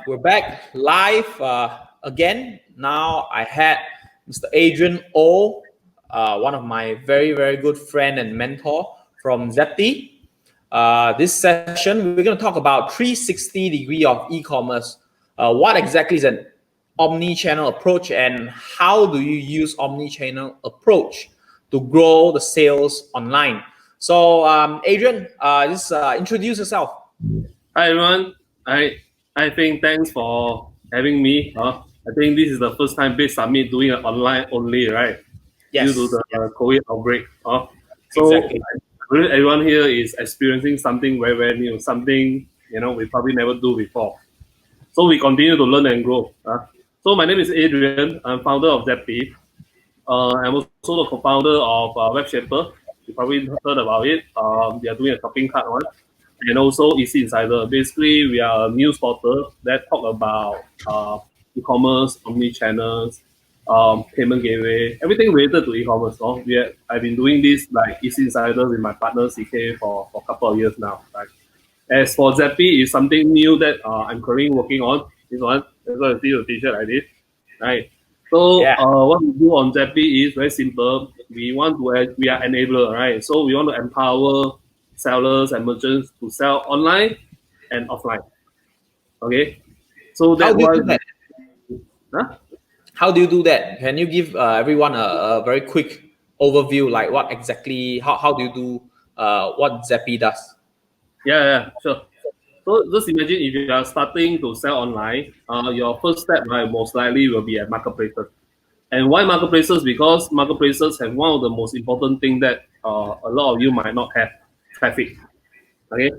we're back live again. Now I had Mr. Adrian O, one of my very, very good friend and mentor from Zepti. This session, we're going to talk about 360 degree of e-commerce. What exactly is an omni-channel approach and how do you use omni-channel approach to grow the sales online? So, Adrian, just introduce yourself. Hi everyone. I think thanks for having me. I think this is the first time Base Summit doing it online only, right? Yes. Due to the COVID outbreak. So Exactly. really everyone here is experiencing something very, very new, something we probably never do before. So we continue to learn and grow. So my name is Adrian. I'm founder of Zepti. I'm also the co-founder of WebShaper. You probably heard about it. They are doing a shopping cart one. And also EC Insider. Basically, we are a news portal that talk about e-commerce, omni-channels, payment gateway, everything related to e-commerce. I've been doing this like EC Insider with my partner CK for a couple of years now. Right? As for Zappy, is something new that I'm currently working on. This one, that's why I see the t-shirt I did. Right. So what we do on Zappy is very simple. We are enabler, right? So we want to empower sellers and merchants to sell online and offline. Okay. So How that do you was do that? How do you do that? Can you give everyone a very quick overview, like what exactly, how do you do what Zappy does? Yeah, sure. So just imagine if you are starting to sell online, your first step, right, most likely will be at marketplaces. And why marketplaces? Because marketplaces have one of the most important thing that a lot of you might not have, traffic. Okay.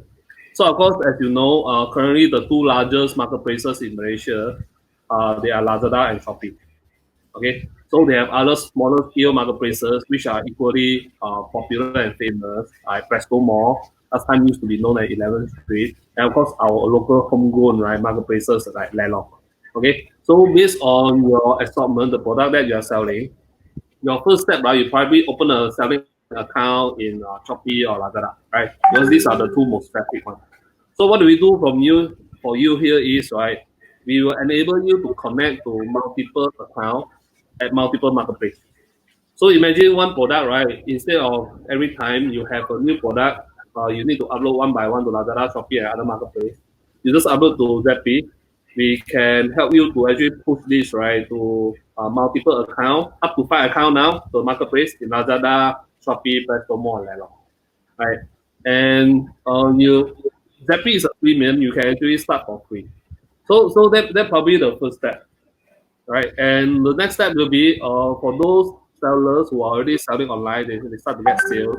So of course, as you know, currently the two largest marketplaces in Malaysia, they are Lazada and Shopee. Okay. So they have other smaller scale marketplaces which are equally popular and famous, like Presto Mall. Last time used to be known as 11th Street, and of course our local homegrown marketplaces like Lelong. Okay, so based on your assortment, the product that you are selling, your first step, right, you probably open a selling account in Shopee or Lazada, right? Because these are the two most traffic ones. So what do we do for you here is, right, we will enable you to connect to multiple accounts at multiple marketplaces. So imagine one product, right? Instead of every time you have a new product, you need to upload one by one to Lazada, Shopee, and other marketplace. You just upload to Zappy. We can help you to actually push this right to multiple account, up to 5 account now to marketplace in Lazada, Shopee, Prestomo, and Lelong. Right, and Zappy is a premium. You can actually start for free. So that probably the first step. Right, and the next step will be for those sellers who are already selling online, they start to get sales,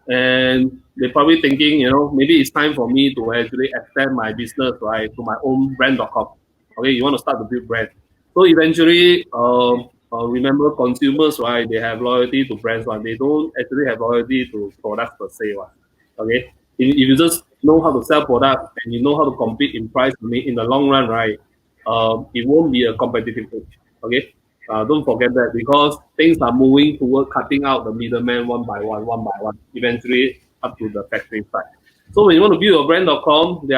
and they're probably thinking, maybe it's time for me to actually extend my business, right, to my own brand.com. Okay, you want to start to build brand. So eventually, remember consumers, right, they have loyalty to brands, right? They don't actually have loyalty to products per se, right? Okay, if you just know how to sell products and you know how to compete in price in the long run, right, it won't be a competitive edge. Okay, don't forget that because things are moving toward cutting out the middleman one by one, eventually up to the factory side. So when you want to build a brand.com,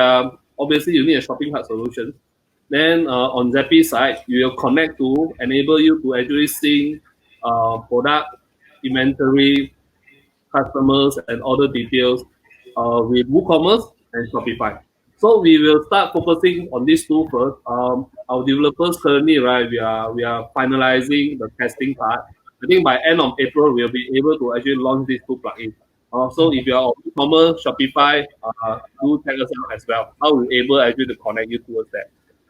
obviously you need a shopping cart solution. Then on Zappy side, you will connect to enable you to actually sync product, inventory, customers, and order details with WooCommerce and Shopify. So we will start focusing on these two first. Our developers currently, right, we are finalizing the testing part. I think by end of April, we'll be able to actually launch these two plugins. So if you are on e-commerce, Shopify, do tell us out as well. How we able actually to connect you towards that.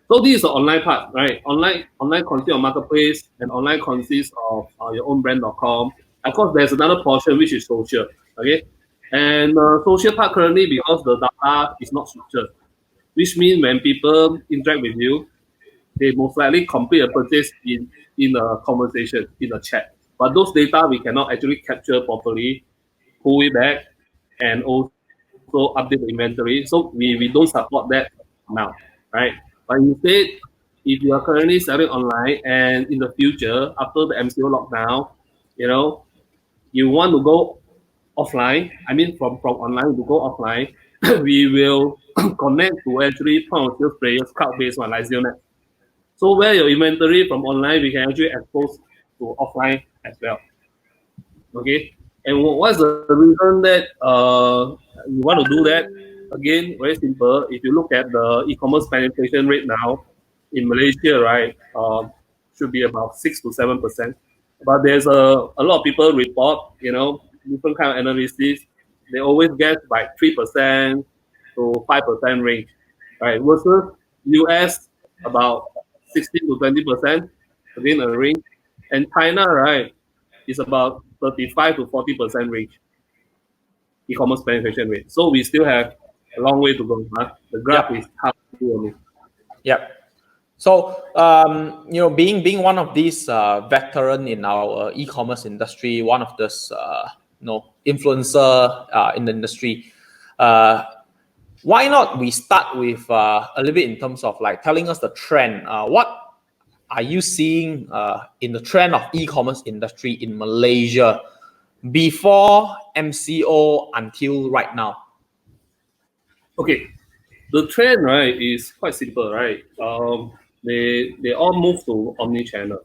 So this is the online part, right? Online consists of marketplace, and online consists of your own brand.com. Of course, there's another portion which is social. Okay, and social part currently because the data is not structured, which means when people interact with you, they most likely complete a purchase in a conversation, in a chat. But those data we cannot actually capture properly, pull it back, and also update the inventory. So we don't support that now, right? But instead, if you are currently selling online and in the future, after the MCO lockdown, you want to go offline, I mean from online to go offline, we will connect to actually point of sales players cloud-based one like ZeroNet. So where your inventory from online, we can actually expose to offline as well. Okay. And what's the reason that you want to do that? Again, very simple. If you look at the e-commerce penetration rate now in Malaysia, right, should be about 6 to 7%. But there's a lot of people report, different kind of analysis. They always get like 3% to 5% range, right? Versus US about 16 to 20% within a range, and China, right, is about 35 to 40% range e-commerce penetration rate. So we still have a long way to go. Huh? The graph is half only. Yep. So, being one of these veteran in our e-commerce industry, one of this, influencer in the industry, why not we start with a little bit in terms of like telling us the trend. What are you seeing in the trend of e-commerce industry in Malaysia before MCO until right now? Okay, the trend, right, is quite simple, right? They all move to omni-channel.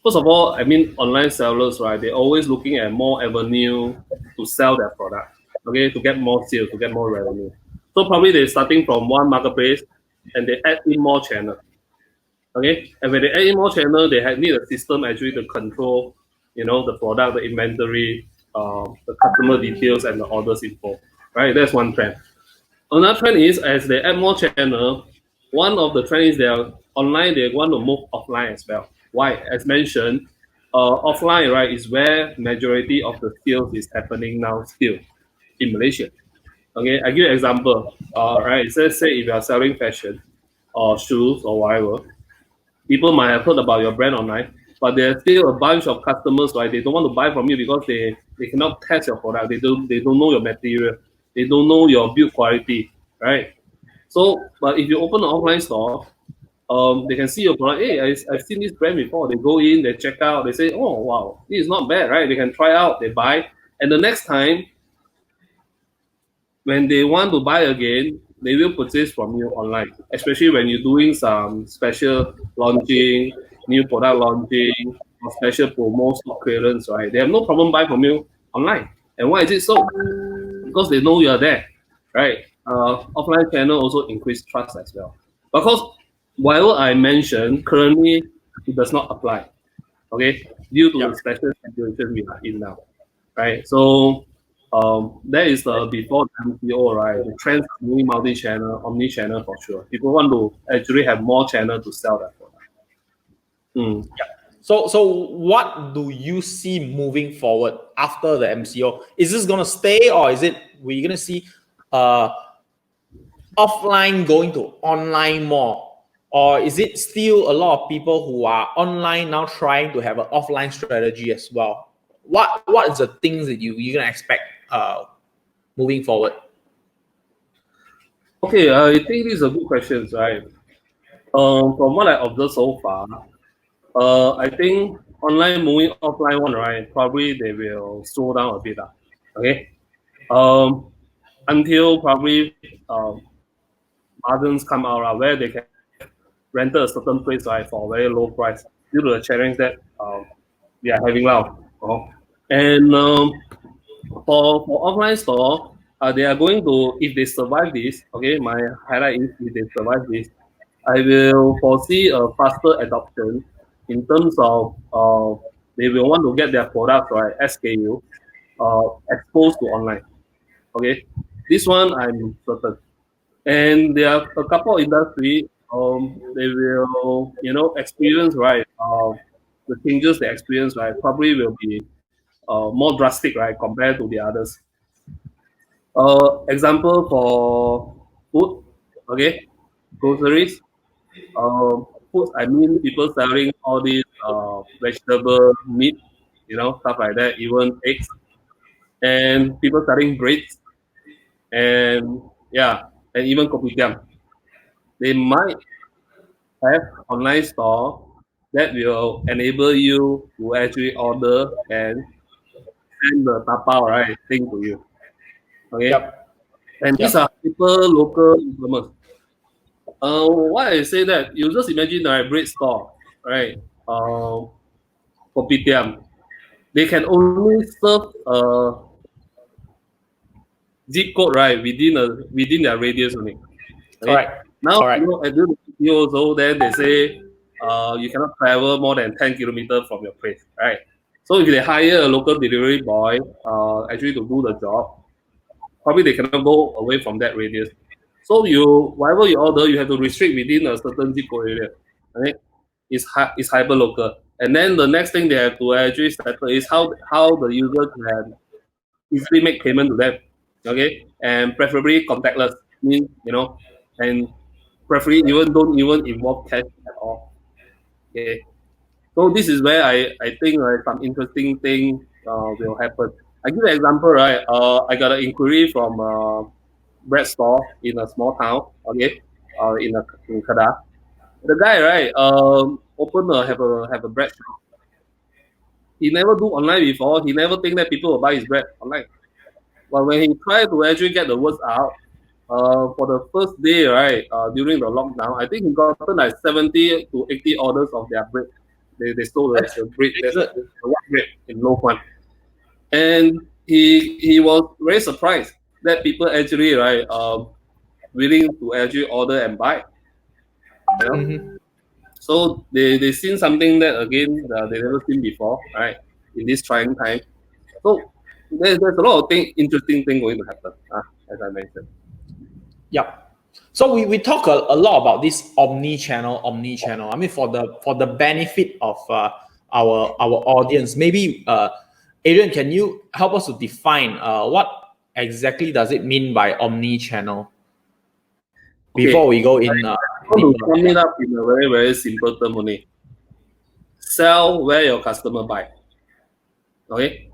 First of all, I mean, online sellers, right, they're always looking at more avenue to sell their product, okay, to get more sales, to get more revenue. So probably they're starting from one marketplace and they add in more channel, okay? And when they add in more channel, they need a system actually to control, the product, the inventory, the customer details, and the orders info, right? That's one trend. Another trend is as they add more channel, one of the trends is they are online, they want to move offline as well. Why? As mentioned, offline, right, is where majority of the sales is happening now still in Malaysia. Okay, I give you an example. Right, so let's say if you are selling fashion or shoes or whatever, people might have heard about your brand online, but there's still a bunch of customers, right? They don't want to buy from you because they cannot test your product. They don't know your material. They don't know your build quality, right? So, but if you open an online store, they can see your product. Hey, I've seen this brand before. They go in, they check out, they say, oh wow, this is not bad, right? They can try out, they buy, and the next time when they want to buy again, they will purchase from you online, especially when you're doing some special launching, new product launching, or special promo stock clearance, right? They have no problem buying from you online. And why is it so? Because they know you are there, right? Offline channel also increase trust as well. Because while I mentioned, currently it does not apply, okay, due to the special situation we are in now, right? So that is the before the MCO, right? The trends are moving multi-channel, omni-channel for sure. People want to actually have more channel to sell that product. Mm. So what do you see moving forward after the MCO? Is this gonna stay, or is it we're gonna see offline going to online more? Or is it still a lot of people who are online now trying to have an offline strategy as well? What is the things that you're gonna expect moving forward? Okay, I think these are good questions, right? From what I observed so far, I think online moving offline one, right? Probably they will slow down a bit, okay? Until probably margins come out, where they can rent a certain place, right, for a very low price due to the challenge that we are having now. And for offline store, they are going to, if they survive this, okay, my highlight is if they survive this, I will foresee a faster adoption in terms of they will want to get their products, right, SKU, exposed to online. Okay, this one I'm certain. And there are a couple of industry, they will, experience, right, the changes they experience, right, probably will be more drastic, right, compared to the others. Example for food, okay, groceries. Food, I mean, people selling all these vegetable, meat, stuff like that, even eggs, and people selling breads, and yeah, and even kopitiam. They might have online store that will enable you to actually order and send the tapao, right, thing to you. Okay. Yep. And these are hyper local e-commerce. Why I say that? You just imagine a bread store, right? Kopitiam. They can only serve zip code, right, within their radius only. Okay. Correct. Now, Correct. at the you also, then they say you cannot travel more than 10 kilometers from your place, right? So if they hire a local delivery boy actually to do the job, probably they cannot go away from that radius. So whatever you order, you have to restrict within a certain zip code area. Okay, it's hyper local. And then the next thing they have to actually settle is how the user can easily make payment to them. Okay, and preferably contactless. Mean and preferably don't even involve cash at all. Okay, so this is where I think some interesting thing will happen. I give an example, right? I got an inquiry from bread store in a small town. Okay, in Kedah. The guy, right, have a bread shop. He never do online before. He never think that people will buy his bread online. But when he tried to actually get the words out, for the first day, right, during the lockdown, I think he gotten like 70 to 80 orders of their bread. They stole the bread, the white bread in low one. And he was very surprised that people actually, right, willing to actually order and buy. You know? Mm-hmm. So they seen something that again they never seen before, right? In this trying time. So there's a lot of interesting thing going to happen, as I mentioned. Yep. So we talk a lot about this omni-channel. I mean, for the benefit of our audience, maybe Adrian, can you help us to define what exactly does it mean by omni-channel before we go in? I want to sum it up in a very, very simple term only. Sell where your customer buy. Okay,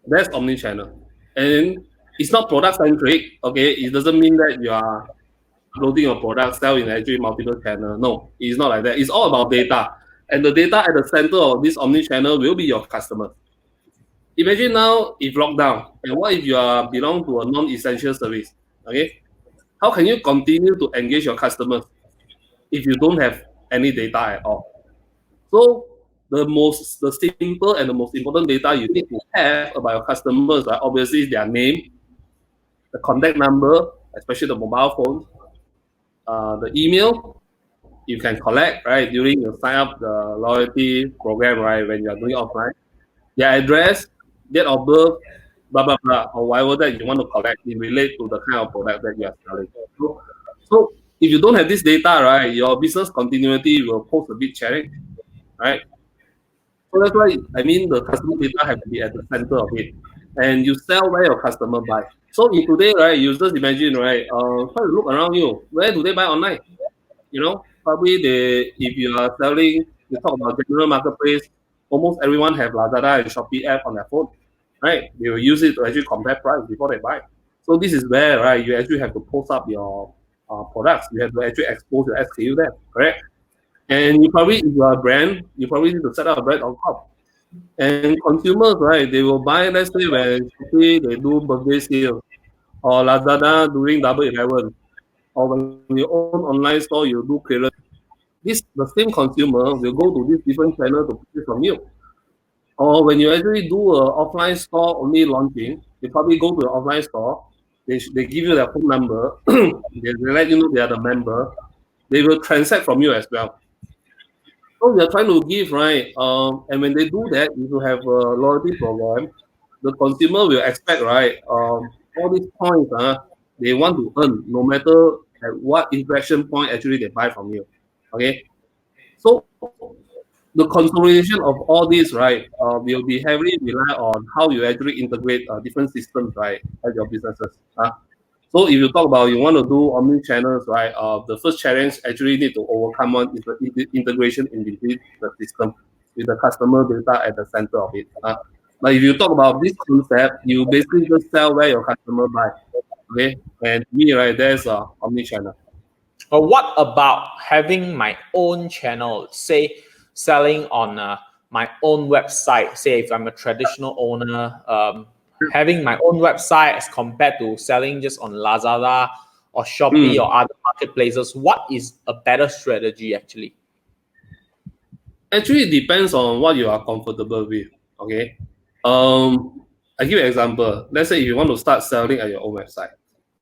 that's omni-channel, and it's not product centric. Okay, it doesn't mean that you are uploading your product, sell in actually multiple channel. No, it's not like that. It's all about data, and the data at the center of this omni-channel will be your customer. Imagine now if lockdown, and what if you belong to a non-essential service? Okay, how can you continue to engage your customers if you don't have any data at all? So the simple and the most important data you need to have about your customers, right? Obviously, their name, the contact number, especially the mobile phone, the email you can collect, right, during you sign up the loyalty program, right, when you are doing offline, their address, date of birth, blah blah blah, or whatever that you want to collect in relate to the kind of product that you are selling. So if you don't have this data, right, your business continuity will pose a big challenge, right? So that's why I mean the customer data have to be at the center of it, and you sell where your customer buy. So in today, right, you just imagine, right, try to look around you. Where do they buy online? Probably if you are selling, you talk about general marketplace, almost everyone have Lazada and Shopee app on their phone, right? They will use it to actually compare price before they buy. So this is where, right, you actually have to post up your products. You have to actually expose your SKU there, correct? And you probably, if you are a brand, you probably need to set up a brand on top. And consumers, right, they will buy, let's say, when Shopee, they do birthday sales, or Lazada during Double 11, or when you own online store, you do clearance. The same consumer will go to this different channel to purchase from you. Or when you actually do a offline store only launching, they probably go to the offline store, they give you their phone number, they let you know they are the member, they will transact from you as well. So we are trying to give, right? And when they do that, if you have a loyalty program, the consumer will expect, right? All these points, they want to earn, no matter at what interaction point actually they buy from you. Okay, so the consolidation of all this, right, will be heavily rely on how you actually integrate different systems, right, at your businesses. So if you talk about you want to do omni-channels, right, the first challenge actually need to overcome one is the integration in between the system with the customer data at the center of it. But if you talk about this concept, you basically just sell where your customer buy. Okay, and me, right, there's omni-channel. But what about having my own channel, say selling on my own website? Say if I'm a traditional owner, having my own website as compared to selling just on Lazada or Shopee or other marketplaces? What is a better strategy actually? Actually, it depends on what you are comfortable with. Okay. I give you an example. Let's say if you want to start selling at your own website.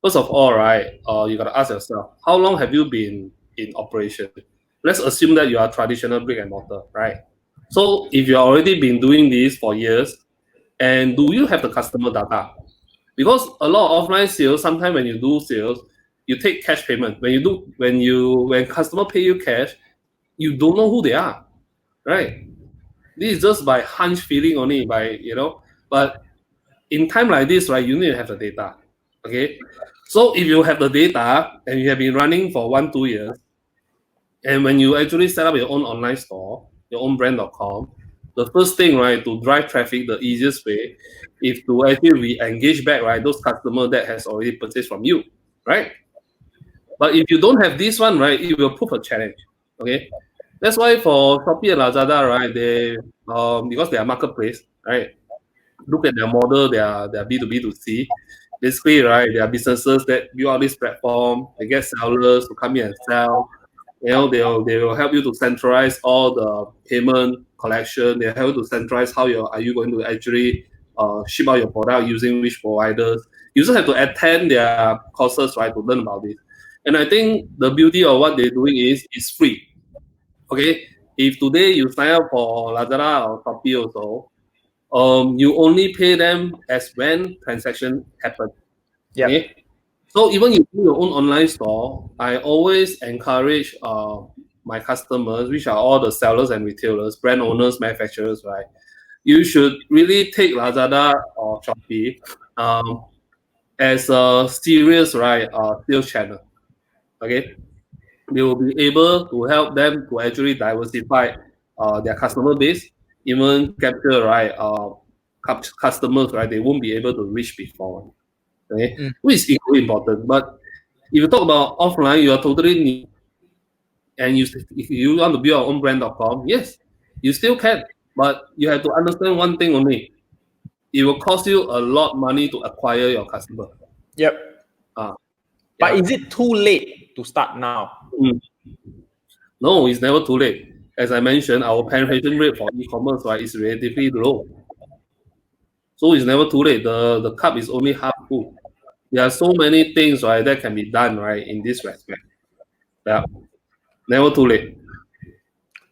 First of all, right, you gotta ask yourself, how long have you been in operation? Let's assume that you are traditional brick and mortar, right? So if you already been doing this for years, and do you have the customer data? Because a lot of offline sales, sometimes when you do sales, you take cash payment. When customer pay you cash, you don't know who they are, right? This is just by hunch feeling only, But in time like this, right, you need to have the data. Okay. So if you have the data and you have been running for 1-2 years, and when you actually set up your own online store, your own brand.com, the first thing, right, to drive traffic, the easiest way is to actually re-engage back, right, those customers that has already purchased from you, right? But if you don't have this one, right, it will prove a challenge. Okay. That's why for Shopee and Lazada, right, they because they are marketplace, right? Look at their model, their B2B2C. Basically, right, there are businesses that build out this platform, they get sellers to come in and sell. They will help you to centralize all the payment collection. They help you to centralize how are you going to actually ship out your product using which providers. You just have to attend their courses, right, to learn about this. And I think the beauty of what they're doing is it's free. Okay, if today you sign up for Lazada or Shopee also, you only pay them as when transaction happen. Yep. Okay, so even you do your own online store, I always encourage my customers, which are all the sellers and retailers, brand owners, manufacturers, right? You should really take Lazada or Shopee as a serious, right, sales channel. Okay, they will be able to help them to actually diversify their customer base, even capture, right, customers, right, they won't be able to reach before. Okay, which is equally important. But if you talk about offline, you are totally new, and if you want to build your own brand.com, yes, you still can, but you have to understand one thing only. It will cost you a lot of money to acquire your customer. Yep. Uh, But yeah. is it too late to start now? No, it's never too late. As I mentioned, our penetration rate for e-commerce, right, is relatively low. So it's never too late. The cup is only half full. There are so many things, right, that can be done, right, in this respect. Yeah, never too late.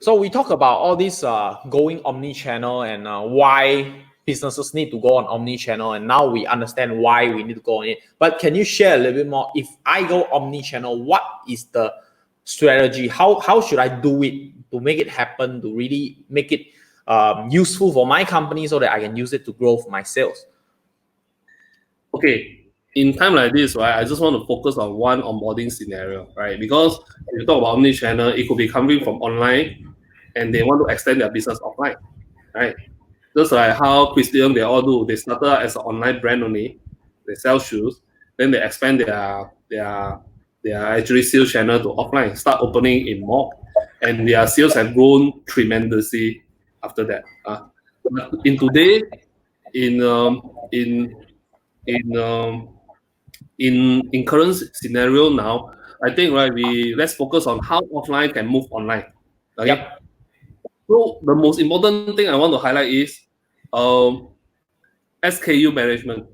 So we talk about all this going omni-channel and why businesses need to go on omni-channel, and now we understand why we need to go on it. But can you share a little bit more? If I go omni-channel, what is the strategy? How should I do it to make it happen, to really make it useful for my company so that I can use it to grow my sales? Okay, in time like this, right, I just want to focus on one onboarding scenario, right? Because if you talk about omni-channel, it could be coming from online and they want to extend their business offline, right? Just like how Christian they all do. They started as an online brand only. They sell shoes, then they expand their actually sales channel to offline, start opening in mall, and their sales have grown tremendously after that. But in today, in in um, in current scenario now, I think, right, let's focus on how offline can move online. Okay. Yep. So the most important thing I want to highlight is um, SKU management.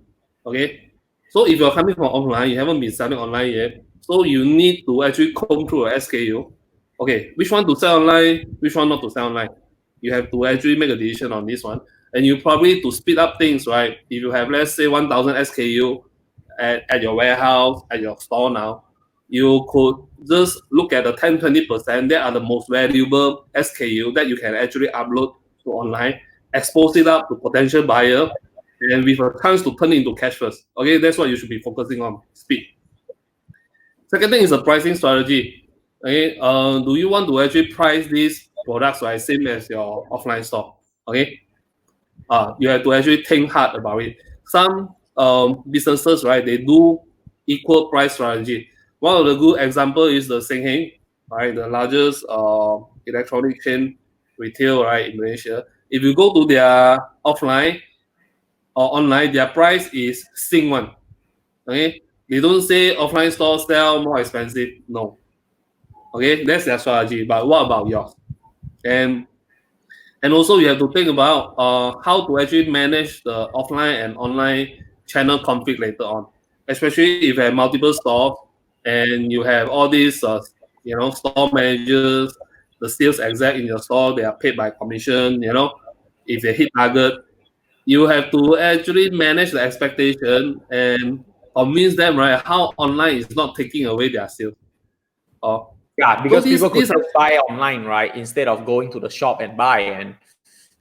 Okay. So if you're coming from offline, you haven't been selling online yet, so you need to actually comb through a SKU. Okay, which one to sell online, which one not to sell online. You have to actually make a decision on this one. And you probably to speed up things, right? If you have, let's say, 1,000 SKU at your warehouse, at your store now, you could just look at the 10-20% that are the most valuable SKU that you can actually upload to online, expose it up to potential buyer, and with a chance to turn into cash first. Okay, that's what you should be focusing on, speed. Second thing is the pricing strategy. Okay, do you want to actually price these products, right, same as your offline store? Okay, you have to actually think hard about it. Some businesses, right, they do equal price strategy. One of the good example is the Seng Heng, right, the largest electronic chain retail, right, in Malaysia. If you go to their offline, they will actually price their products, right, same as your offline store. Okay, but in today's scenario, right, we let's focus on how offline can move online. Okay, so if you go to their offline, or online, their price is sing one. Okay, they don't say offline stores sell more expensive. No. Okay, that's their strategy. But what about yours? And also you have to think about how to actually manage the offline and online channel conflict later on, especially if you have multiple stores and you have all these store managers, the sales exec in your store, they are paid by commission. If they hit target, you have to actually manage the expectation and convince them, right, how online is not taking away their sales. Yeah, So because people could just buy online, right, instead of going to the shop and buy,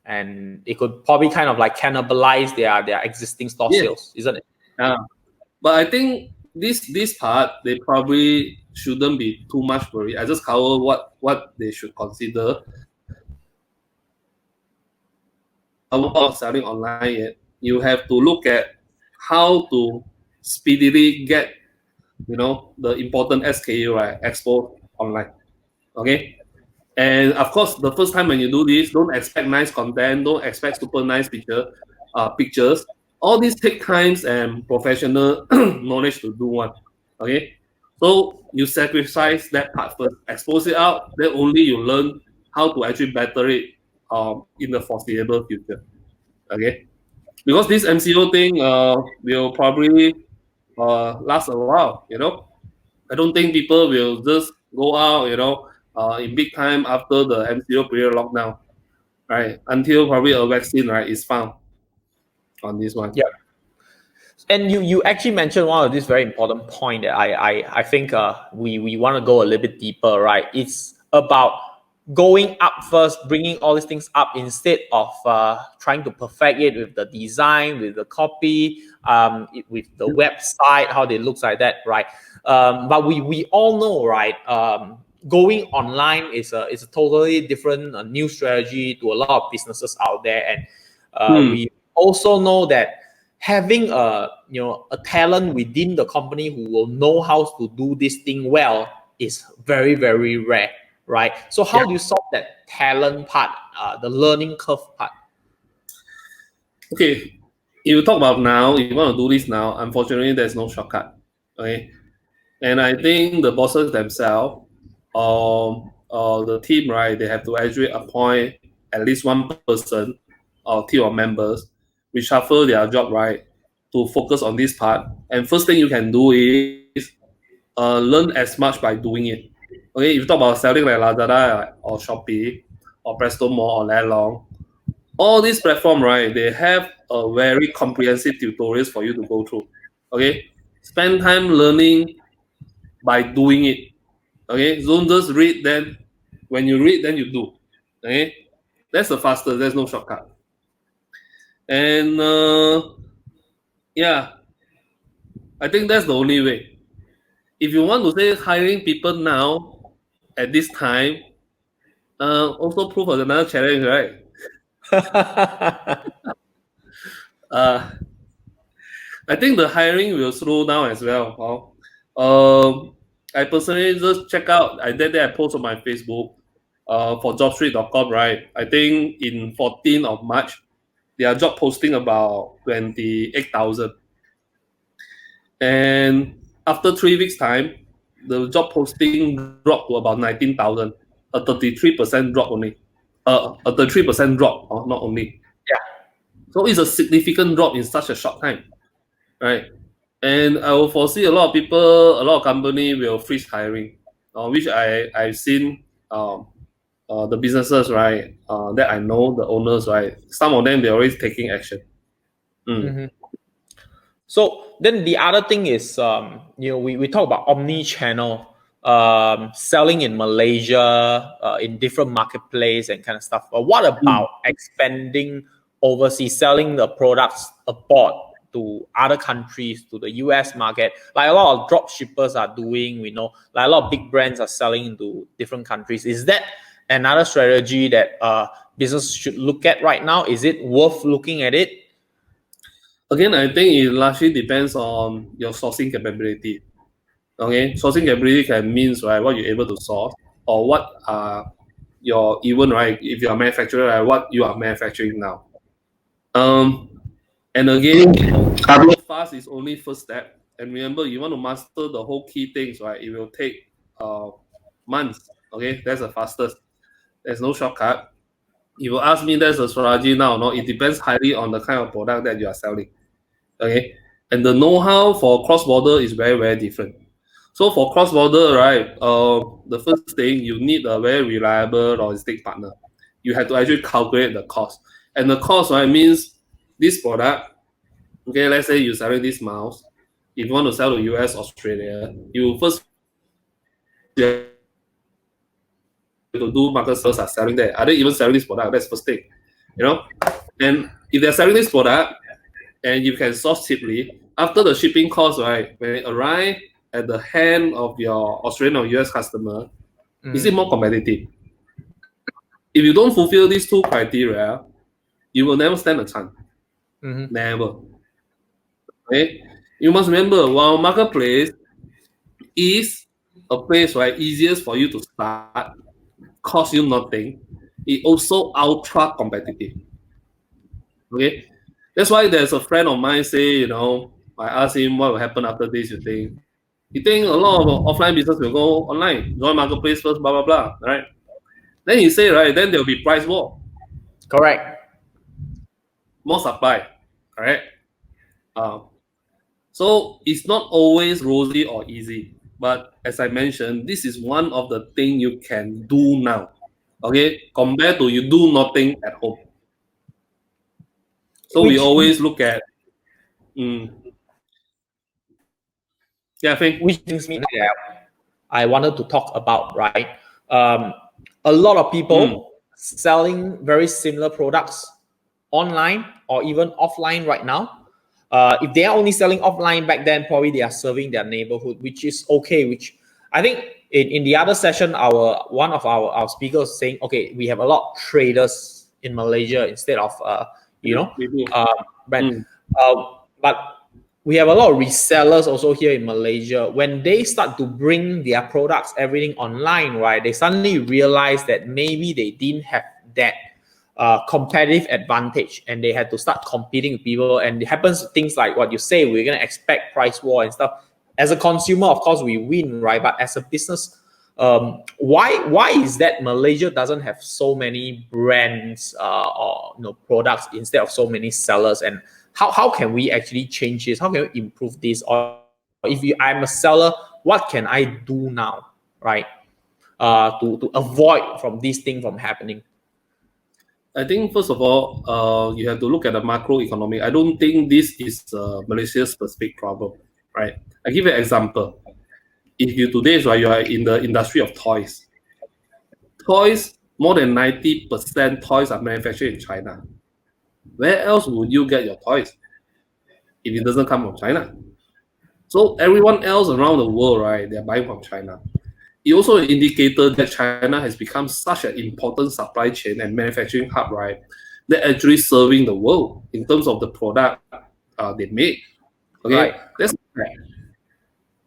and it could probably kind of like cannibalize their existing store sales, isn't it? But I think this part they probably shouldn't be too much worried. I just cover what they should consider about selling online yet. You have to look at how to speedily get the important SKU, right, exposed online. Okay. And of course, the first time when you do this, don't expect nice content, don't expect super nice pictures. All these take times and professional knowledge to do one. Okay, so you sacrifice that part first, expose it out, then only you learn how to actually better it in the foreseeable future. Okay, because this MCO thing will probably last a while. I don't think people will just go out, in big time after the MCO period lockdown, right? Until probably a vaccine, right, is found on this one. Yeah. And you actually mentioned one of this very important point that I think we want to go a little bit deeper, right? It's about going up first, bringing all these things up instead of trying to perfect it with the design, with the copy, with the website, how they look like that, right? But we all know, right? Going online is a totally different new strategy to a lot of businesses out there, and we also know that having a talent within the company who will know how to do this thing well is very, very rare, right? So how do you solve that talent part, the learning curve part? Okay, if you talk about now, if you want to do this now, unfortunately, there's no shortcut. Okay, and I think the bosses themselves, the team, right, they have to actually appoint at least one person or team of members, reshuffle their job, right, to focus on this part. And first thing you can do is learn as much by doing it. Okay, if you talk about selling like Lazada or Shopee or Presto Mall or Lalong, all these platform, right, they have a very comprehensive tutorials for you to go through. Okay, spend time learning by doing it. Okay, don't just read, then when you read, then you do. Okay, that's the fastest. There's no shortcut. And yeah, I think that's the only way. If you want to say hiring people now at this time, also prove of another challenge, right? I think the hiring will slow down as well. I personally just check out. I did that. I post on my Facebook for jobstreet.com, right? I think in 14th of March, their job posting about 28,000. And after 3 weeks' time, the job posting dropped to about 19,000, a 33% drop only. A 33% drop, not only. Yeah. So it's a significant drop in such a short time, right? And I will foresee a lot of people, a lot of company will freeze hiring, which I've seen the businesses, right, that I know, the owners, right, some of them, they're always taking action. Mm-hmm. So then the other thing is, we talk about Omni-Channel, selling in Malaysia, in different marketplace and kind of stuff. But what about expanding overseas, selling the products abroad to other countries, to the US market? Like a lot of drop shippers are doing, we know, like a lot of big brands are selling into different countries. Is that another strategy that business should look at right now? Is it worth looking at it? Again, I think it largely depends on your sourcing capability. Okay, sourcing capability can means, right, what you're able to source, or what even, right, if you're a manufacturer, right, what you are manufacturing now. And again, fast is only first step. And remember, you want to master the whole key things, right? It will take months. Okay, that's the fastest. There's no shortcut. You will ask me that's a strategy now. No, it depends highly on the kind of product that you are selling. Okay, and the know-how for cross-border is very, very different. So for cross-border, right, the first thing you need a very reliable logistic partner. You have to actually calculate the cost, and the cost, right, means this product. Okay, let's say you're selling this mouse. If you want to sell to US, Australia, you first you have to do market sales are selling there. Are they even selling this product? That's first thing, you know. And if they're selling this product and you can source cheaply, after the shipping cost, right, when it arrive at the hand of your Australian or US customer, is it more competitive? If you don't fulfill these two criteria, you will never stand a chance. Never. Okay? You must remember, while marketplace is a place, right, easiest for you to start, cost you nothing, it also ultra competitive. Okay? That's why there's a friend of mine say, I asked him what will happen after this, you think a lot of offline business will go online, join marketplace first, blah, blah, blah, right? Then he say, right, then there'll be price war. Correct. More supply, right? So it's not always rosy or easy. But as I mentioned, this is one of the things you can do now. Okay, compared to you do nothing at home. So we always look at, I think. Which brings me that I wanted to talk about, right? A lot of people selling very similar products online or even offline right now. If they are only selling offline back then, probably they are serving their neighborhood, which is okay. Which I think in the other session, one of our speakers saying, okay, we have a lot of traders in Malaysia instead of brand. But we have a lot of resellers also here in Malaysia. When they start to bring their products, everything online, right, they suddenly realize that maybe they didn't have that competitive advantage and they had to start competing with people. And it happens things like what you say, we're going to expect price war and stuff. As a consumer, of course, we win, right? But as a business, why is that Malaysia doesn't have so many brands or products instead of so many sellers? And how can we actually change this? How can we improve this? Or if I'm a seller, what can I do now, right? To avoid from this thing from happening? I think first of all, you have to look at the macroeconomic. I don't think this is a Malaysia-specific problem, right? I give you an example. If you today, right, you are in the industry of toys. Toys, more than 90% toys are manufactured in China. Where else would you get your toys if it doesn't come from China? So everyone else around the world, right, they're buying from China. It also indicated that China has become such an important supply chain and manufacturing hub, right, that actually serving the world in terms of the product they make. Okay, right. That's right.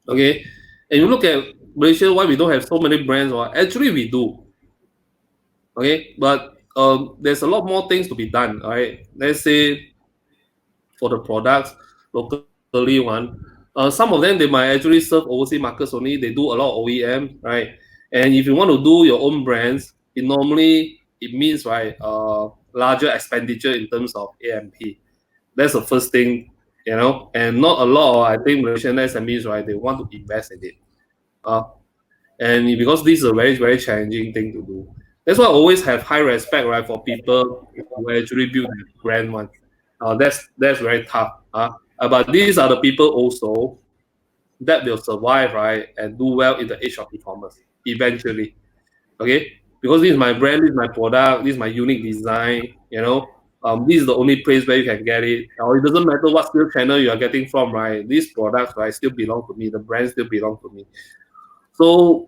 Okay, and you look at Malaysia, why we don't have so many brands, or actually we do. Okay, but there's a lot more things to be done. All right, let's say for the products locally one. Some of them they might actually serve overseas markets only. They do a lot of OEM, right? And if you want to do your own brands, it means right larger expenditure in terms of AMP. That's the first thing, and not a lot. I think Malaysian SMEs, right, they want to invest in it. And because this is a very, very challenging thing to do. That's why I always have high respect, right, for people who actually build a brand one. That's very tough. But these are the people also that will survive, right, and do well in the age of e-commerce eventually. Okay, because this is my brand, this is my product, this is my unique design. This is the only place where you can get it. Or it doesn't matter what sales channel you are getting from, right? These products, right, still belong to me. The brand still belong to me. So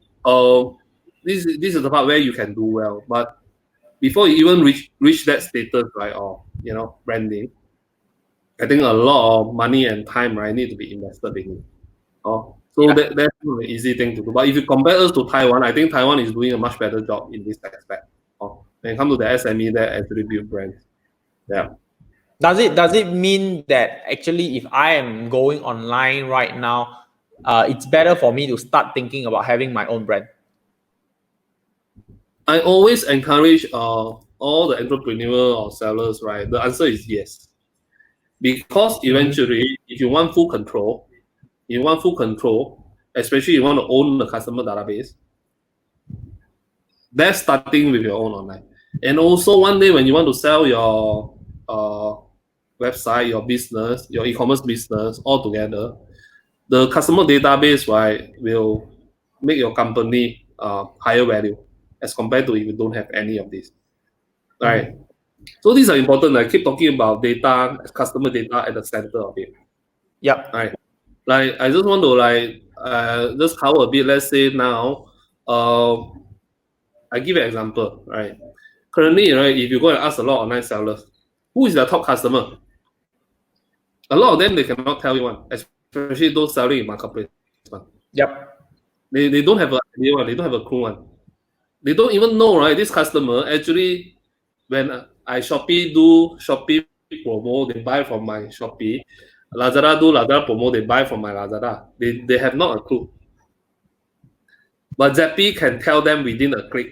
this is the part where you can do well. But before you even reach that status, right, or branding, I think a lot of money and time, right, need to be invested in it. That's not an easy thing to do. But if you compare us to Taiwan, I think Taiwan is doing a much better job in this aspect. When it comes to the SME that actually build brands. Yeah. Does it mean that actually if I am going online right now, it's better for me to start thinking about having my own brand? I always encourage all the entrepreneur or sellers, right? The answer is yes. Because eventually, if you want full control, especially you want to own the customer database, that's starting with your own online. And also one day when you want to sell your website, your business, your e-commerce business all together, the customer database, right, will make your company higher value as compared to if you don't have any of this. Right. So these are important. I keep talking about data, customer data at the center of it. Yep. Right. Like I just want to just cover a bit. Let's say now, I give you an example. Right. Currently, right, if you go and ask a lot of online sellers, who is their top customer? A lot of them they cannot tell you one, especially those selling in marketplace. Yep. They don't have a idea one. They don't have a clue one. They don't even know, right? This customer actually, when I Shopee do Shopee promo, they buy from my Shopee. Lazada do Lazada promo, they buy from my Lazada. They have not a clue. But Zappy can tell them within a click.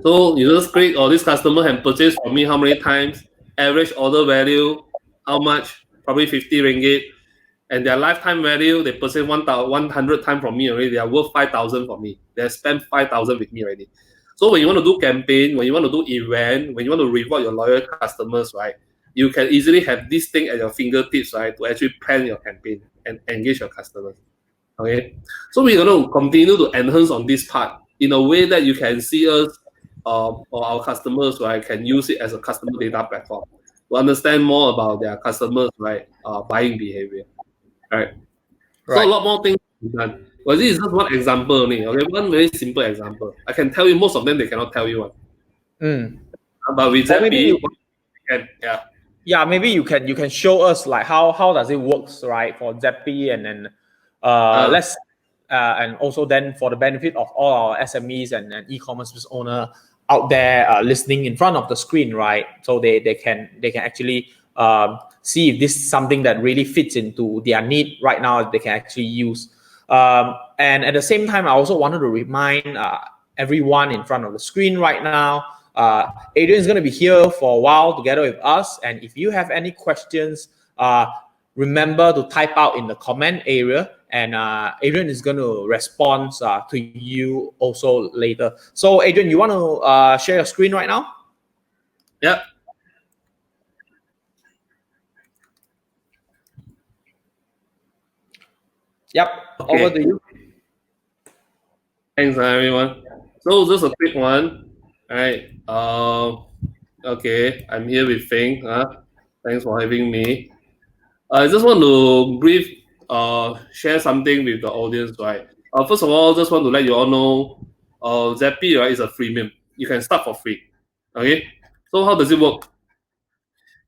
So you just click, or this customer can purchase from me how many times, average order value, how much, probably 50 ringgit, and their lifetime value, they purchase 100 times from me already. They are worth 5,000 for me. They have spent 5,000 with me already. So when you want to do campaign, when you want to do event, when you want to reward your loyal customers, right, you can easily have this thing at your fingertips, right, to actually plan your campaign and engage your customers. Okay, so we're going to continue to enhance on this part in a way that you can see us or our customers, right, can use it as a customer data platform to understand more about their customers, right, buying behavior. Right. So a lot more things to be done. But this is just one example only. Okay, one very simple example. I can tell you most of them they cannot tell you one. But with Or maybe Zappy, you, yeah, maybe you can show us like how does it works, right, for Zappy, and then let's and also then for the benefit of all our SMEs and e-commerce business owner out there listening in front of the screen, right? So they can actually see if this is something that really fits into their need right now, they can actually use. And at the same time, I also wanted to remind everyone in front of the screen right now, Adrian is going to be here for a while together with us. And if you have any questions, remember to type out in the comment area, and Adrian is going to respond to you also later. So Adrian, you want to share your screen right now? Yeah. Yep. Okay. Over to you. Thanks, everyone. So just a quick one. All right. Okay, I'm here with Feng. Thanks for having me. I just want to share something with the audience, right? First of all, just want to let you all know, Zappy, right, is a freemium. You can start for free. Okay. So how does it work?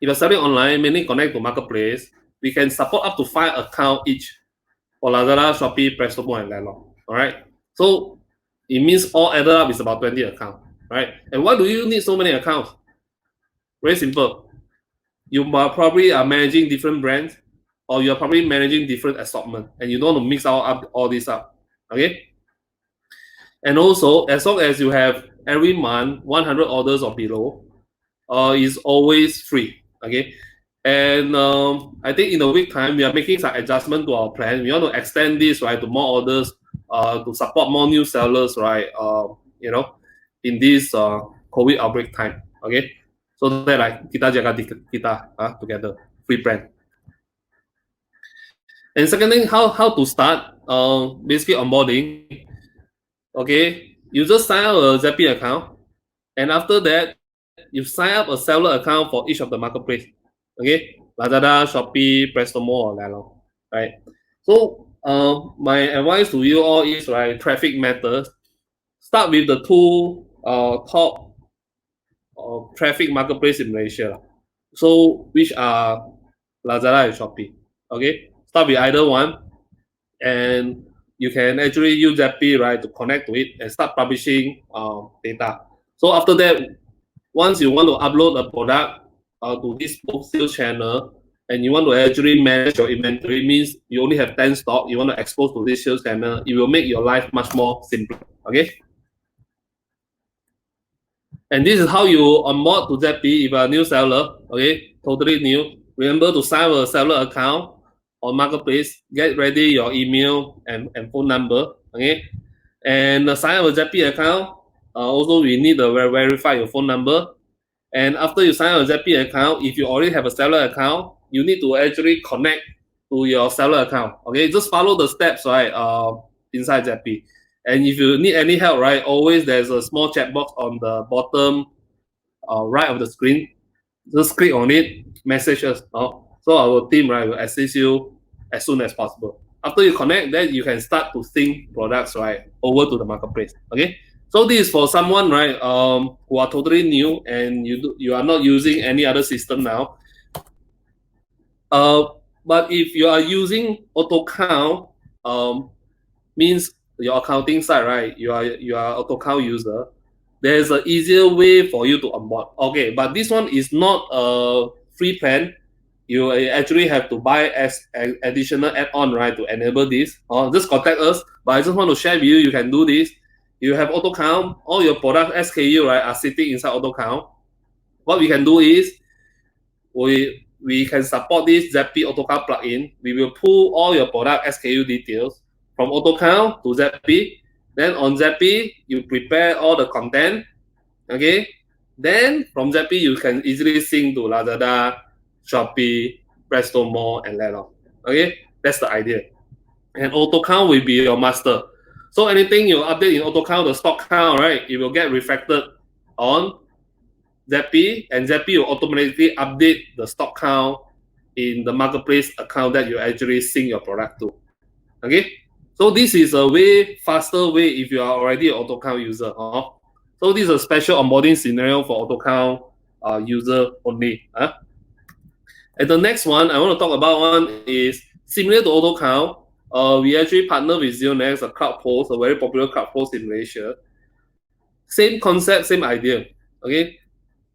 If you're selling online, mainly connect to marketplace, we can support up to 5 accounts each for Lazada, Shopee, Prestomo, and Landlord. All right. So it means all added up is about 20 accounts, right? And why do you need so many accounts? Very simple. You probably are managing different brands, or you're probably managing different assortment, and you don't want to mix all this up. Okay. And also, as long as you have every month 100 orders or below, is always free. Okay. And I think in a week time, we are making some adjustment to our plan. We want to extend this, right, to more orders, to support more new sellers, right, in this COVID outbreak time. Okay. So that like kita jaga kita together, free brand. And second thing, how to start, basically onboarding. Okay, you just sign up a Zappy account, and after that, you sign up a seller account for each of the marketplace. Okay, Lazada, Shopee, Prestomo, or Lalo. Right. So, my advice to you all is, right, traffic matters. Start with the two top traffic marketplace in Malaysia. So, which are Lazada and Shopee. Okay, start with either one, and you can actually use Zappy, right, to connect to it and start publishing data. So after that, once you want to upload a product, to this both sales channel, and you want to actually manage your inventory, means you only have 10 stock, you want to expose to this sales channel, it will make your life much more simpler. Okay. And this is how you onboard to Zappy if you are a new seller. Okay, totally new. Remember to sign up a seller account on Marketplace. Get ready your email and phone number. Okay, and sign up a Zappy account. Also, we need to verify your phone number. And after you sign up a Zappy account, if you already have a seller account, you need to actually connect to your seller account. Okay, just follow the steps, right? Inside Zappy. And if you need any help, right, always there's a small chat box on the bottom right of the screen. Just click on it, message us. So our team, right, will assist you as soon as possible. After you connect, then you can start to sync products, right, over to the marketplace. Okay. So this is for someone, right, who are totally new and you are not using any other system now. But if you are using auto count, means your accounting side, right? You are auto count user. There's an easier way for you to onboard. Okay, but this one is not a free plan. You actually have to buy as an additional add-on, right, to enable this. Or just contact us. But I just want to share with you, you can do this. You have auto count, all your product SKU, right, are sitting inside auto count. What we can do is we can support this Zappy auto count plugin. We will pull all your product SKU details from auto count to Zappy. Then on Zappy, you prepare all the content. Okay. Then from Zappy, you can easily sync to Lazada, Shopee, Presto Mall, and Lelong. Okay, that's the idea. And auto count will be your master. So anything you update in auto count, the stock count, right, it will get reflected on Zappy, and Zappy will automatically update the stock count in the marketplace account that you actually sync your product to. Okay, so this is a way faster way if you are already an auto count user. So this is a special onboarding scenario for auto count user only. And the next one I want to talk about one is similar to auto count. We actually partner with ZeroNext, a crowd post, a very popular crowd post in Malaysia. Same concept, same idea. Okay,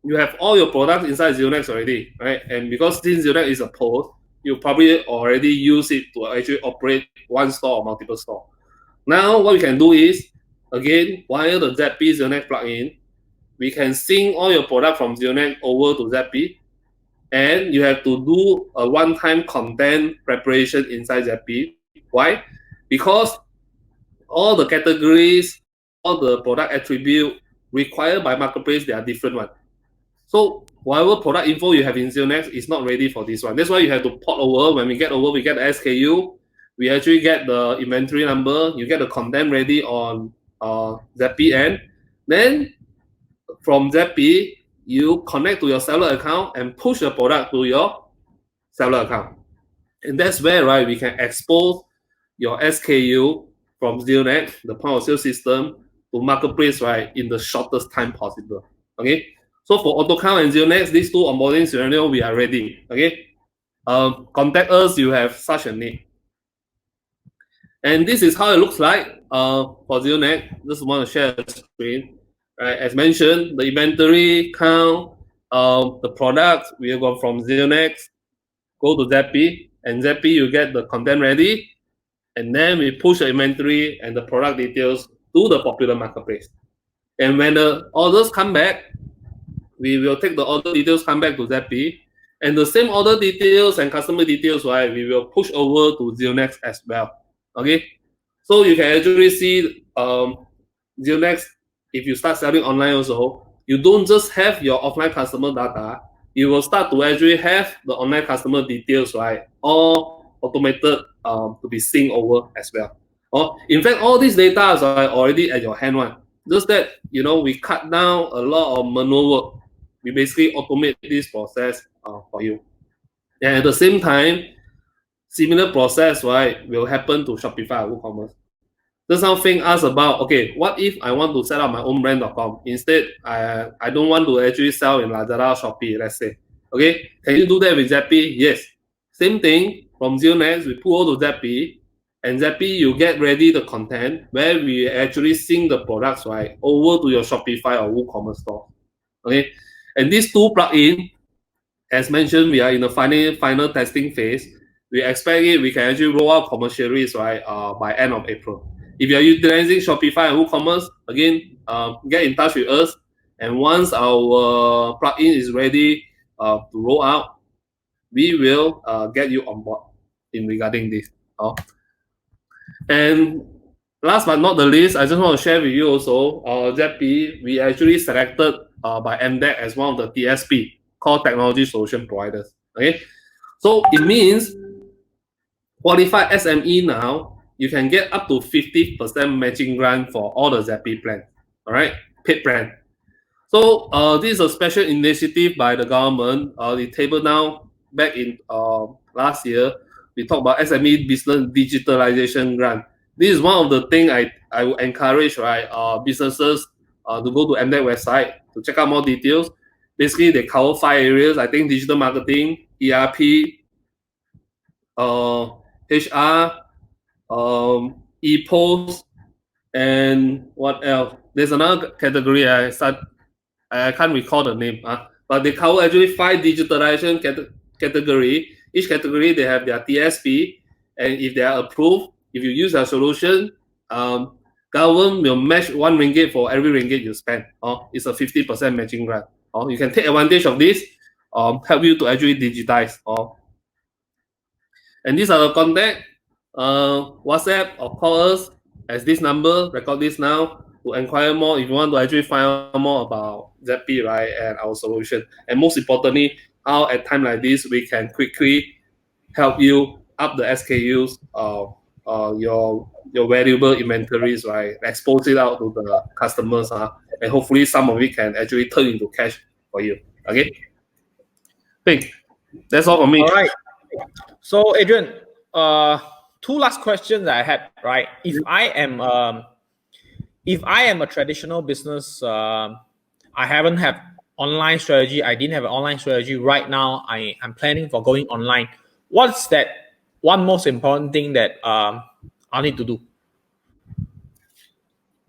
you have all your products inside ZeroNext already, right? And because since ZeroNext is a post, you probably already use it to actually operate one store or multiple store. Now, what we can do is, again, via the Zappy ZeroNext plugin, we can sync all your product from ZeroNext over to Zappy, and you have to do a one-time content preparation inside Zappy. Why? Because all the categories, all the product attribute required by marketplace, they are different ones. So whatever product info you have in ZeroNext is not ready for this one. That's why you have to port over. When we get over, we get the SKU. We actually get the inventory number. You get the content ready on Zappy end. Then from Zappy, you connect to your seller account and push the product to your seller account. And that's where, right, we can expose your SKU from ZeroNext, the point of sale system, to marketplace, right, in the shortest time possible. Okay. So for auto count and ZeroNext, these two onboarding scenario, we are ready. Okay. Contact us, you have such a need. And this is how it looks like for ZeroNext. Just want to share the screen. Right. As mentioned, the inventory count, the products, we go from ZeroNext, go to Zappy, and Zappy, you get the content ready, and then we push the inventory and the product details to the popular marketplace. And when the orders come back, we will take the order details, come back to Zappy, and the same order details and customer details, right, we will push over to ZeroNext as well. Okay, so you can actually see ZeroNext, if you start selling online also, you don't just have your offline customer data, you will start to actually have the online customer details, right, all automated to be synced over as well. In fact, all these data are already at your hand one. Just that, we cut down a lot of manual work. We basically automate this process for you. And at the same time, similar process, right, will happen to Shopify or WooCommerce. Just now Feng asked about, okay, what if I want to set up my own brand.com? Instead, I don't want to actually sell in Lazada, Shopee, let's say. Okay, can you do that with Zappy? Yes. Same thing, from ZeroNext, we pull all to Zappy, and Zappy, you get ready the content where we actually sync the products, right, over to your Shopify or WooCommerce store. Okay, and these two plugins, as mentioned, we are in the final testing phase. We expect we can actually roll out commercially, right, by end of April. If you are utilizing Shopify and WooCommerce, again, get in touch with us. And once our plugin is ready to roll out, we will get you on board in regarding this. And last but not the least, I just want to share with you also, ZP, we actually selected by MDEC as one of the TSP, Core Technology Solution Providers. Okay, so it means qualified SME now, you can get up to 50% matching grant for all the ZP plans. All right, paid plan. So this is a special initiative by the government. The table now back in last year, we talked about SME business digitalization grant. This is one of the things I would encourage, right, businesses to go to MDEC website to check out more details. Basically, they cover 5 areas. I think digital marketing, ERP, HR, e-post, and what else? There's another category I can't recall the name, but they cover actually 5 digitalization category. Each category they have their TSP, and if they are approved, if you use our solution, government will match 1 ringgit for every ringgit you spend. It's a 50% matching grant. You can take advantage of this, help you to actually digitize. And these are the contact, WhatsApp or call us as this number, record this now to inquire more if you want to actually find out more about ZP, right, and our solution. And most importantly, how at time like this, we can quickly help you up the SKUs, your valuable inventories, right, expose it out to the customers, and hopefully some of it can actually turn into cash for you. Okay? Think. That's all for me. All right. So Adrian, 2 last questions I had, right? If I am a traditional business, I haven't had online strategy. I didn't have an online strategy. Right now, I'm planning for going online. What's that one most important thing that I need to do?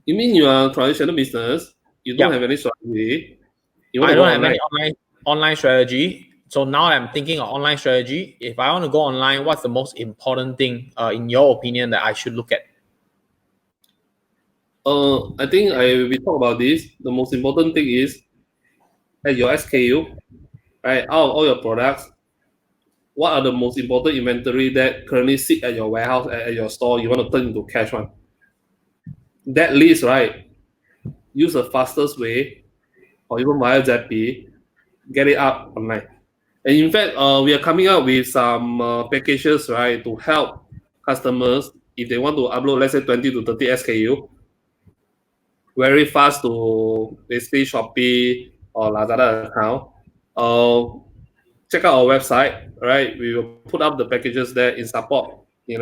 You mean you are a traditional business? You don't have any strategy? I don't have any online strategy. So now I'm thinking of online strategy. If I want to go online, what's the most important thing, in your opinion, that I should look at? I think we talk about this. The most important thing is at your SKU, right? Out of all your products, what are the most important inventory that currently sit at your warehouse, at your store, you want to turn into cash one? That list, right? Use the fastest way, or even via ZP, get it up online. And in fact, we are coming up with some packages, right, to help customers if they want to upload, let's say 20 to 30 SKU, very fast to basically Shopee or Lazada account. Check out our website, right? We will put up the packages there in support, in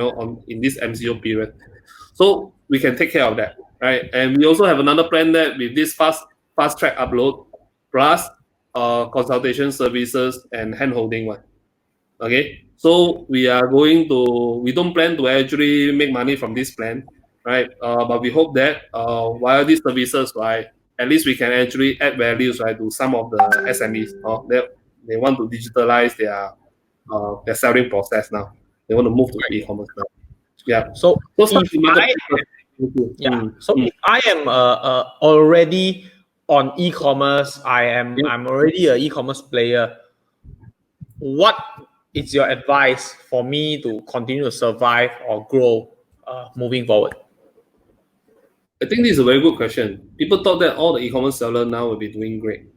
this MCO period. So we can take care of that, right? And we also have another plan that with this fast track upload plus consultation services and hand holding one. Okay, so we don't plan to actually make money from this plan, right? But we hope that via these services, right, at least we can actually add values, right, to some of the SMEs. They want to digitalize their selling process now. They want to move to e-commerce now. Yeah. So if I am already on e-commerce, I'm already an e-commerce player. What is your advice for me to continue to survive or grow moving forward? I think this is a very good question. People thought that all the e-commerce sellers now will be doing great.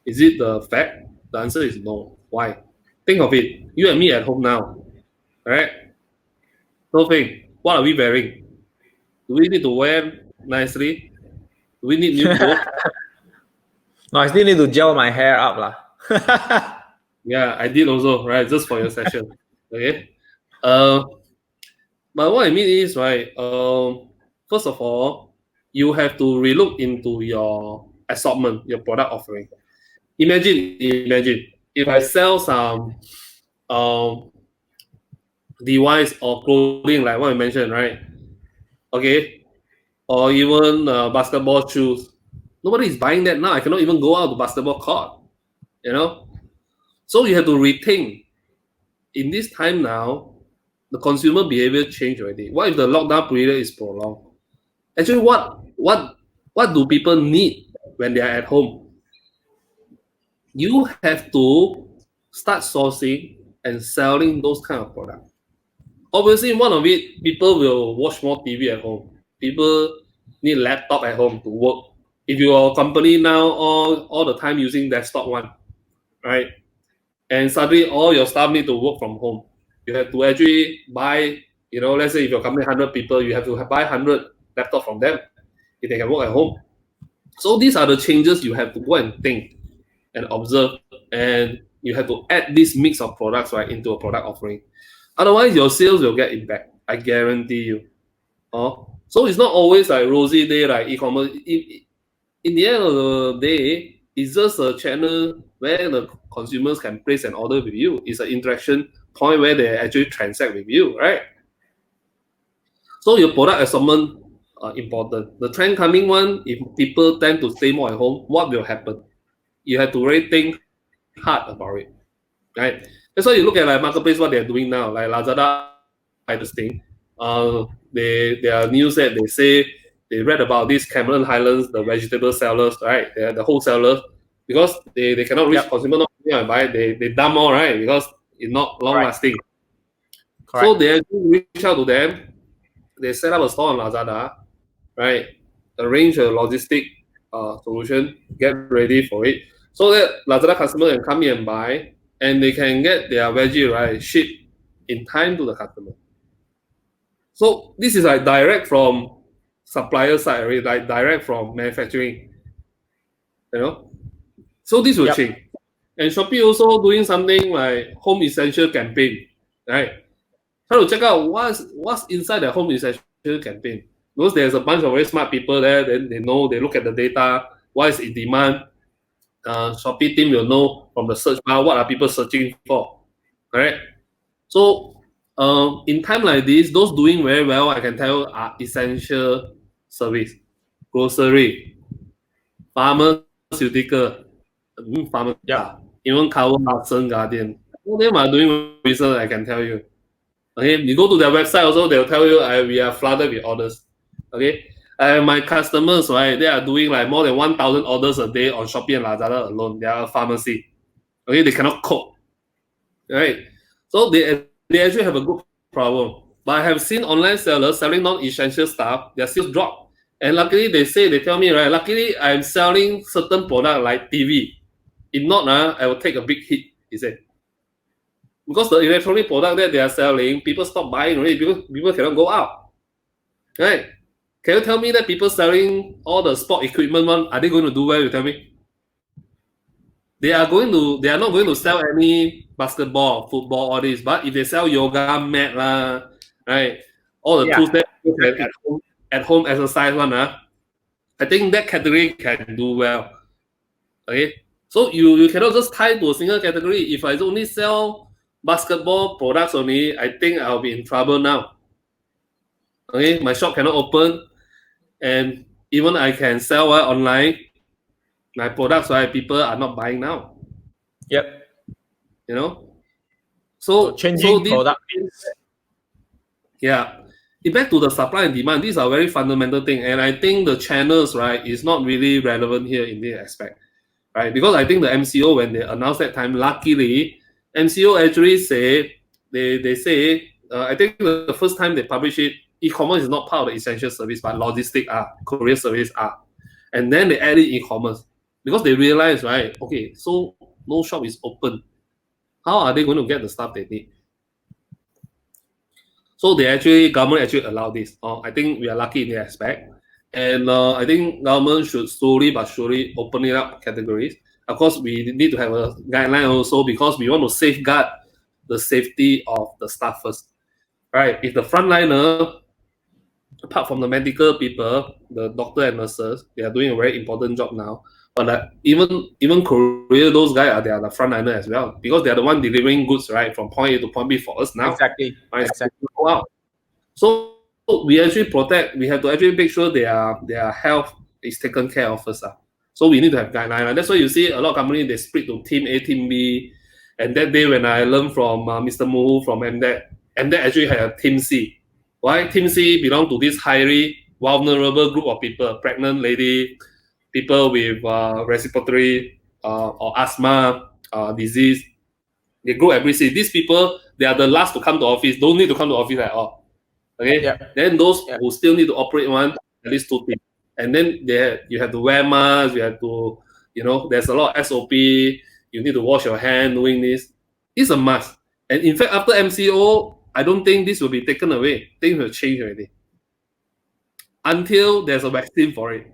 Is it the fact? The answer is no. Why? Think of it. You and me at home now, right? So think, what are we wearing? Do we need to wear nicely? Do we need new clothes? No, I still need to gel my hair up lah. Yeah, I did also, right? Just for your session. Okay. But what I mean is, right, first of all, you have to relook into your assortment, your product offering. Imagine if I sell some device or clothing like what I mentioned, right? Okay, or even basketball shoes. Nobody is buying that now. I cannot even go out to basketball court. So you have to rethink. In this time now, the consumer behavior changed already. What if the lockdown period is prolonged? Actually, what do people need when they are at home? You have to start sourcing and selling those kind of products. Obviously, one of it, people will watch more TV at home. People need laptop at home to work. If your company now all the time using desktop one, right? And suddenly all your staff need to work from home. You have to actually buy, let's say if your company 100 people, you have to buy 100 laptop from them if they can work at home. So these are the changes you have to go and think and observe, and you have to add this mix of products right into a product offering. Otherwise, your sales will get impact. I guarantee you. So it's not always like rosy day like e-commerce. In the end of the day, it's just a channel where the consumers can place an order with you. It's an interaction point where they actually transact with you, right? So your product assortment are important. The trend coming one, if people tend to stay more at home, what will happen? You have to really think hard about it, right? That's why you look at like marketplace, what they're doing now, like Lazada, this thing. There are news that they say they read about these Cameron Highlands, the vegetable sellers, right? They're the wholesalers, because they cannot reach consumer, not buy, they dump all, right? Because it's not long lasting. Correct. So they actually reach out to them. They set up a store on Lazada, right? Arrange a logistic solution, get ready for it, so that Lazada customer can come in and buy, and they can get their veggie right shipped in time to the customer. So this is like direct from supplier side, right? Like direct from manufacturing. So this will change. And Shopee also doing something like home essential campaign, right? Try to check out what's inside the home essential campaign. Because there's a bunch of very smart people there, then they look at the data, what is in demand. Shopee team will know from the search bar what are people searching for. Correct? So in time like this, those doing very well, I can tell you, are essential service, grocery, pharmaceutical, even cover Hudson Guardian. All of them are doing business, I can tell you. Okay, you go to their website also, they'll tell you we are flooded with orders. Okay, my customers, right, they are doing like more than 1,000 orders a day on Shopee and Lazada alone. They are a pharmacy. Okay, they cannot cope. Right, so they actually have a good problem. But I have seen online sellers selling non-essential stuff, their sales drop. And luckily, they tell me, right, luckily I'm selling certain product like TV. If not, I will take a big hit, he said. Because the electronic product that they are selling, people stop buying already because people cannot go out. Right? Can you tell me that people selling all the sport equipment one, are they going to do well? You tell me? They are not going to sell any basketball, football, all this. But if they sell yoga mat, right? All the tools that at home exercise one, I think that category can do well. Okay? So you cannot just tie to a single category. If I only sell basketball products only, I think I'll be in trouble now. Okay, my shop cannot open, and even I can sell online, my products, right, people are not buying now. Yep. So changing this, product. Yeah. Back to the supply and demand, these are very fundamental things, and I think the channels, right, is not really relevant here in this aspect, right? Because I think the MCO, when they announced that time, luckily, MCO actually say they say I think the first time they publish it, e-commerce is not part of the essential service, but logistic courier service are, and then they added e-commerce because they realized, right? Okay, so no shop is open. How are they going to get the stuff they need? So government actually allowed this. I think we are lucky in that aspect, and I think government should slowly but surely open it up categories. Of course, we need to have a guideline also because we want to safeguard the safety of the staff first. Right? If the frontliner, apart from the medical people, the doctor and nurses, they are doing a very important job now. But even Korea, those guys they are the frontliner as well because they are the one delivering goods, right, from point A to point B for us now. Exactly. Right? Exactly. Wow. So we actually protect. We have to actually make sure their health is taken care of first. So we need to have guidelines. That's why you see a lot of companies they split to team A, team B, And that day when I learned from Mr. Mu from MDET actually had a Team C. Why? Team C belong to this highly vulnerable group of people, pregnant lady, people with respiratory or asthma disease. They go every day. These people, they are the last to come to office, don't need to come to office at all. Okay? Yeah. Then those Yeah. who still need to operate one, at least 2 things. And then you have to wear masks, you have to, there's a lot of SOP, you need to wash your hand doing this. It's a must. And in fact, after MCO, I don't think this will be taken away. Things will change already. Until there's a vaccine for it.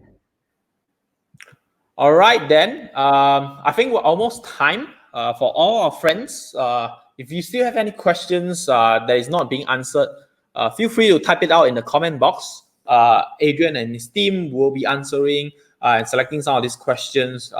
All right, then. I think we're almost time for all our friends. If you still have any questions that is not being answered, feel free to type it out in the comment box. Adrian and his team will be answering and selecting some of these questions,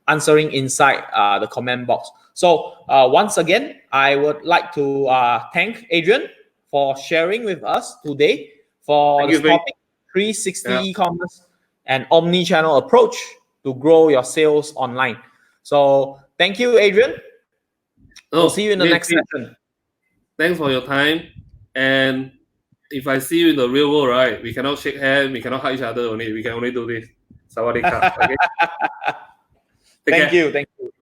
answering inside the comment box. So once again, I would like to thank Adrian for sharing with us today for this topic, 360 e-commerce and omni-channel approach to grow your sales online. So thank you, Adrian. We'll see you in the next session. Thanks for your time. And if I see you in the real world, right, we cannot shake hands, we cannot hug each other only. We can only do this. Sawadee ka. Okay? Thank you.